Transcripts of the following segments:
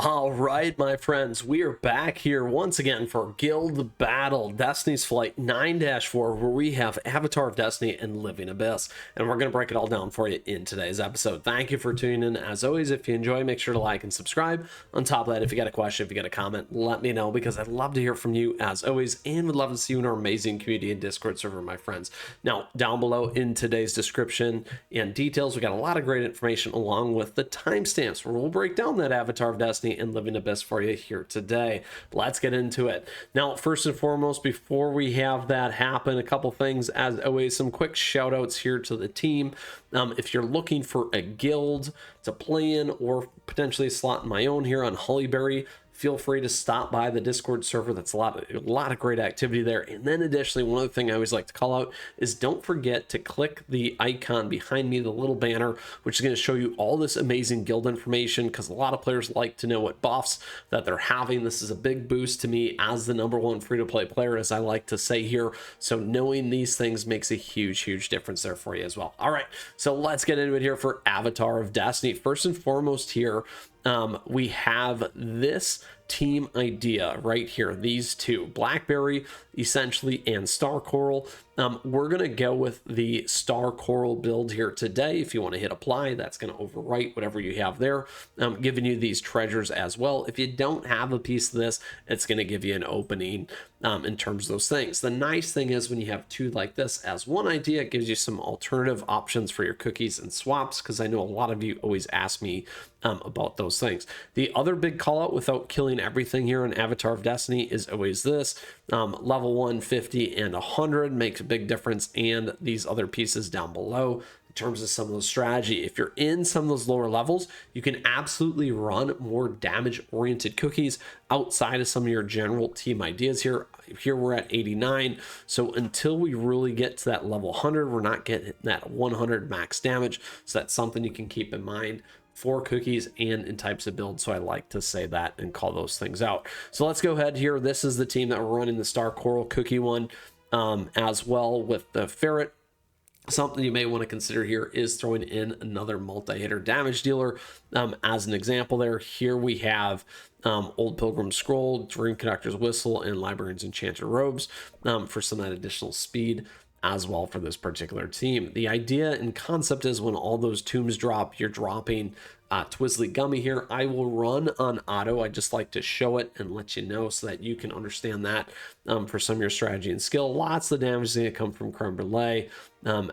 All right, my friends, we are back here once again for Guild Battle Destiny's Flight 9-4, where we have Avatar of Destiny and Living Abyss, and we're going to break it all down for you in today's episode. Thank you for tuning in. As always, if you enjoy, make sure to like and subscribe. On top of that, if you got a question, if you got a comment, let me know, because I'd love to hear from you as always, and would love to see you in our amazing community and Discord server, my friends. Now, down below in today's description and details, we got a lot of great information along with the timestamps where we'll break down that Avatar of Destiny and Living Abyss for you here today. Let's get into it. Now, first and foremost, before we have that happen, a couple things. As always, some quick shout outs here to the team. If you're looking for a guild to play in, or potentially a slot in my own here on Hollyberry, feel free to stop by the Discord server. That's a lot of great activity there. And then additionally, one other thing I always like to call out is don't forget to click the icon behind me, the little banner, which is going to show you all this amazing guild information, because a lot of players like to know what buffs that they're having. This is a big boost to me as the #1 free-to-play player, as I like to say here. So knowing these things makes a huge difference there for you as well. All right, so let's get into it here for Avatar of Destiny. First and foremost here, we have this team idea right here, these two, Blackberry essentially and Star Coral. We're gonna go with the Star Coral build here today. If you want to hit apply, that's going to overwrite whatever you have there, giving you these treasures as well. If you don't have a piece of this, it's going to give you an opening in terms of those things. The nice thing is when you have two like this as one idea, it gives you some alternative options for your cookies and swaps, because I know a lot of you always ask me about those things. The other big call out, without killing everything here in Avatar of Destiny, is always this. Level 1, 50 and 100 makes a big difference, and these other pieces down below in terms of some of those strategy. If you're in some of those lower levels, you can absolutely run more damage oriented cookies outside of some of your general team ideas here. Here we're at 89, so until we really get to that level 100, we're not getting that 100 max damage. So that's something you can keep in mind for cookies and in types of builds. So I like to say that and call those things out. So let's go ahead here. This is the team that we're running, the Star Coral cookie one, as well with the ferret. Something you may want to consider here is throwing in another multi-hitter damage dealer. As an example there, here we have Old Pilgrim Scroll, Dream Conductor's Whistle, and Librarian's Enchanted Robes for some of that additional speed as well for this particular team. The idea and concept is when all those tombs drop, you're dropping Twizzly Gummy here. I will run on auto. I just like to show it and let you know so that you can understand that for some of your strategy and skill. Lots of damage is going to come from Creme Brulee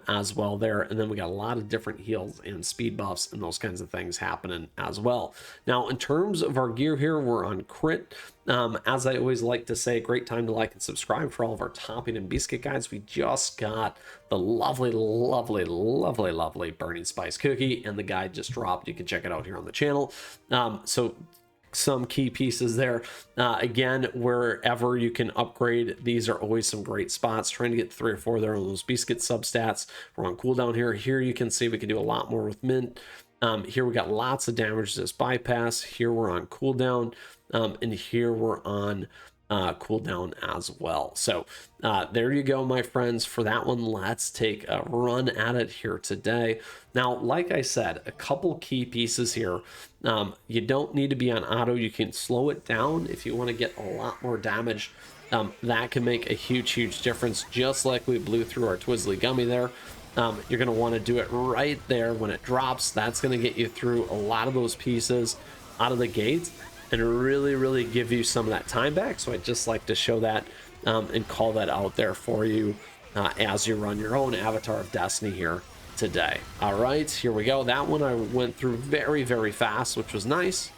as well there. And then we got a lot of different heals and speed buffs and those kinds of things happening as well. Now, in terms of our gear here, we're on crit. As I always like to say, great time to like and subscribe for all of our topping and biscuit guides. We just got the lovely Burning Spice cookie, and the guide just dropped. You can check it out here on the channel. So some key pieces there. Again, wherever you can upgrade, these are always some great spots. Trying to get 3 or 4 there on those biscuit substats. We're on cooldown here. Here you can see we can do a lot more with mint. Here we got lots of damage to this bypass. Here we're on cooldown, and here we're on cooldown as well. So there you go, my friends, for that one. Let's take a run at it here today. Now, like I said, a couple key pieces here. You don't need to be on auto. You can slow it down if you want to get a lot more damage. That can make a huge difference, just like we blew through our Twizzly Gummy there. You're going to want to do it right there when it drops. That's going to get you through a lot of those pieces out of the gate and really give you some of that time back. So I just like to show that and call that out there for you as you run your own Avatar of Destiny here today. All right, here we go. That one I went through very fast, which was nice.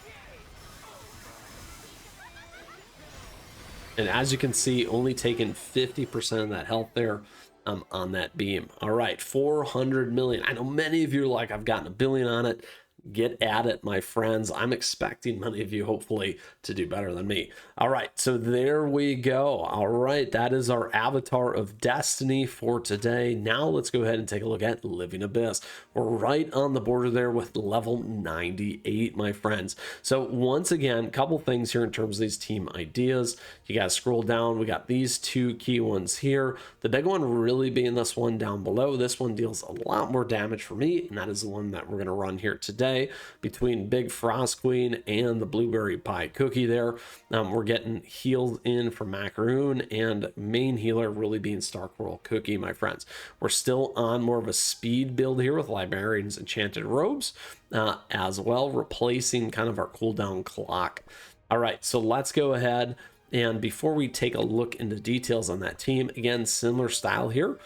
And as you can see, only taking 50% of that health there on that beam. All right, 400 million. I know many of you are like, I've gotten 1 billion on it. Get at it, my friends. I'm expecting many of you, hopefully, to do better than me. All right, so there we go. All right, that is our Avatar of Destiny for today. Now let's go ahead and take a look at Living Abyss. We're right on the border there with level 98, my friends. So once again, a couple things here in terms of these team ideas. You got to scroll down. We got these two key ones here. The big one really being this one down below. This one deals a lot more damage for me, and that is the one that we're going to run here today. today between Big Frost Queen and the Blueberry Pie Cookie there. We're getting healed in for Macaroon, and main healer really being Stark World Cookie, my friends. We're still on more of a speed build here with Librarian's Enchanted Robes as well, replacing kind of our cooldown clock. All right, so let's go ahead. And before we take a look into details on that team, again, similar style here.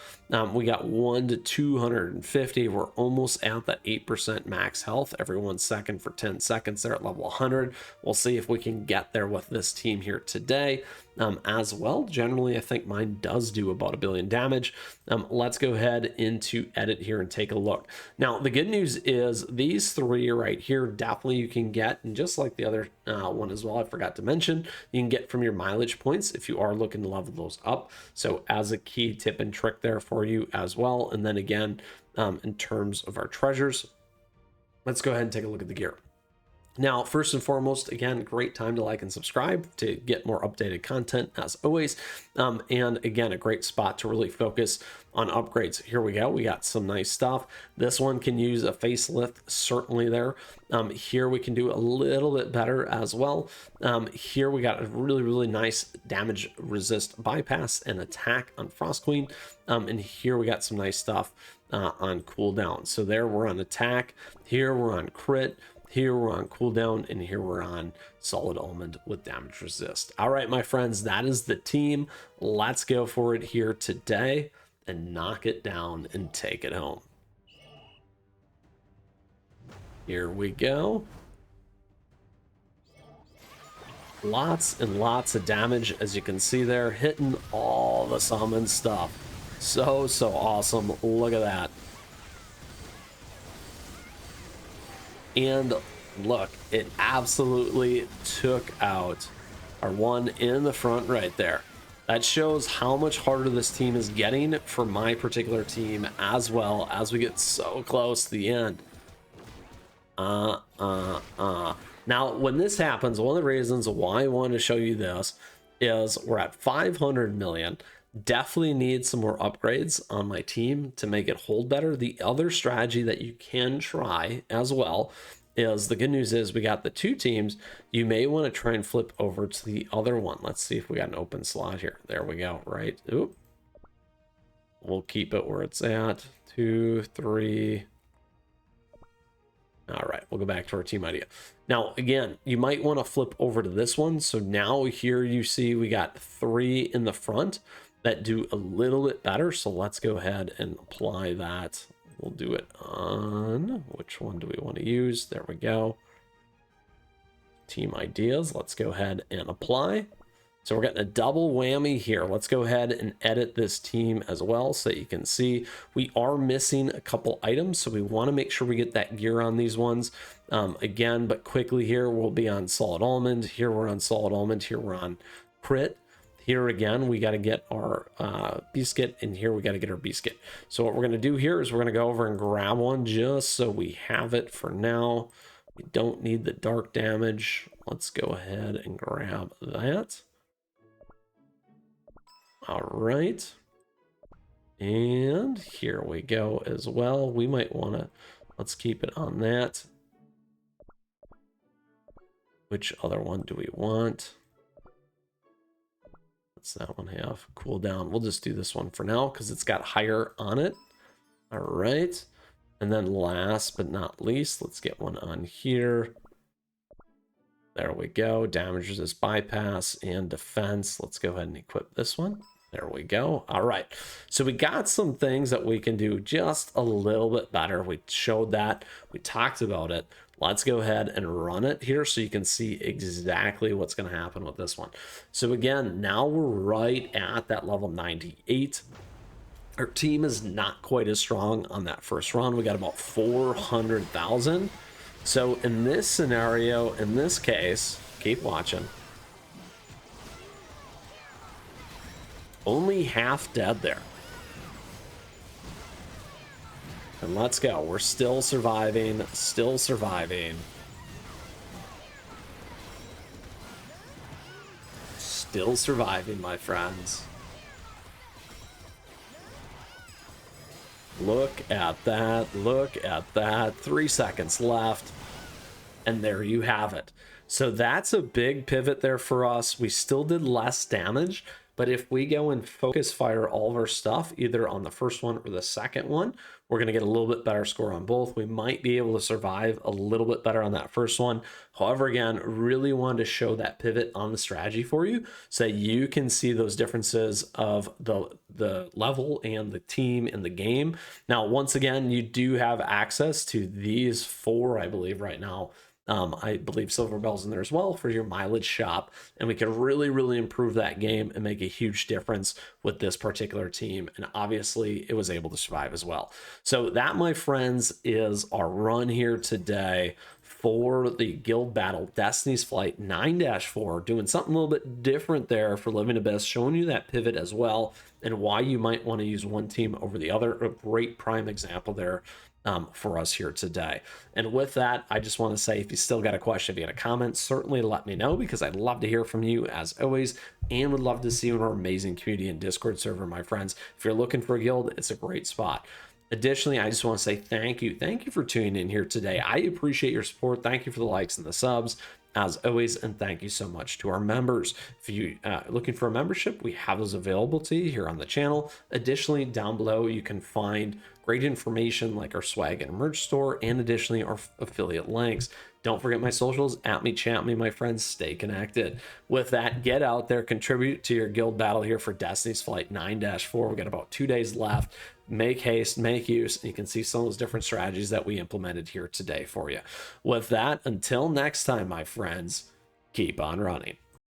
We got 1 to 250. We're almost at that 8% max health every 1 second for 10 seconds there at level 100. We'll see if we can get there with this team here today as well. Generally, I think mine does do about 1 billion damage. Let's go ahead into edit here and take a look. Now, the good news is these 3 right here, definitely you can get, and just like the other one as well, I forgot to mention, you can get from your mileage points if you are looking to level those up. So as a key tip and trick there for you as well. And then again, in terms of our treasures, let's go ahead and take a look at the gear. Now, first and foremost, again, great time to like and subscribe to get more updated content as always. And again, a great spot to really focus on upgrades. Here we go. We got some nice stuff. This one can use a facelift, certainly there. Here we can do a little bit better as well. Here we got a really nice damage resist bypass and attack on Frost Queen. And here we got some nice stuff on cooldown. So there we're on attack. Here we're on crit. Here we're on cooldown, and here we're on solid almond with damage resist. All right, my friends, that is the team. Let's go for it here today and knock it down and take it home. Here we go. Lots and lots of damage, as you can see there, hitting all the summon stuff. So awesome. Look at that. And look, it absolutely took out our one in the front right there. That shows how much harder this team is getting for my particular team as well as we get so close to the end. Now, when this happens, one of the reasons why I wanted to show you this is we're at 500 million. Definitely need some more upgrades on my team to make it hold better. The other strategy that you can try as well is, the good news is we got the 2 teams. You may want to try and flip over to the other one. Let's see if we got an open slot here. There we go, right? Oop. We'll keep it where it's at. 2, 3. All right, we'll go back to our team idea. Now, again, you might want to flip over to this one. So now here you see we got 3 in the front that do a little bit better. So let's go ahead and apply that. We'll do it on, which one do we want to use? There we go. Team ideas. Let's go ahead and apply. So we're getting a double whammy here. Let's go ahead and edit this team as well so that you can see we are missing a couple items. So we want to make sure we get that gear on these ones. Again, but quickly here, we'll be on solid almond. Here we're on solid almond. Here we're on crit. Here again, we got to get our Beasuit, and here we got to get our Beasuit. So what we're going to do here is we're going to go over and grab one just so we have it for now. We don't need the dark damage. Let's go ahead and grab that. All right. And here we go as well. We might want to, let's keep it on that. Which other one do we want? That one have cooldown. We'll just do this one for now because it's got higher on it. All right, and then last but not least, let's get one on here. There we go. Damage resist bypass and defense. Let's go ahead and equip this one. There we go. All right, so we got some things that we can do just a little bit better. We showed that, we talked about it. Let's go ahead and run it here so you can see exactly what's going to happen with this one. So again, now we're right at that level 98. Our team is not quite as strong on that first run. We got about 400,000. So in this scenario, in this case, keep watching. Only half dead there. And let's go. We're still surviving, still surviving. Still surviving, my friends. Look at that. Look at that. 3 seconds left. And there you have it. So that's a big pivot there for us. We still did less damage, but if we go and focus fire all of our stuff, either on the first one or the second one, we're going to get a little bit better score on both. We might be able to survive a little bit better on that first one. However, again, really wanted to show that pivot on the strategy for you so that you can see those differences of the level and the team in the game. Now, once again, you do have access to these 4, I believe, right now. I believe Silver Bell's in there as well for your mileage shop, and we can really improve that game and make a huge difference with this particular team. And obviously it was able to survive as well. So that, my friends, is our run here today for the Guild Battle Destiny's Flight 9-4, doing something a little bit different there for Living Abyss, showing you that pivot as well and why you might want to use one team over the other. A great prime example there for us here today. And with that, I just want to say, if you still got a question, if you got a comment, certainly let me know, because I'd love to hear from you as always, and would love to see you in our amazing community and Discord server, my friends. If you're looking for a guild, it's a great spot. Additionally, I just want to say thank you for tuning in here today. I appreciate your support. Thank you for the likes and the subs, as always, and thank you so much to our members. If you looking for a membership, we have those available to you here on the channel. Additionally, down below you can find great information like our swag and merch store, and additionally our affiliate links. Don't forget my socials, at me, chat me, my friends. Stay connected. With that, get out there, contribute to your guild battle here for Destiny's Flight 9-4. We got about 2 days left. Make haste, make use, and you can see some of those different strategies that we implemented here today for you. With that, until next time, my friends, keep on running.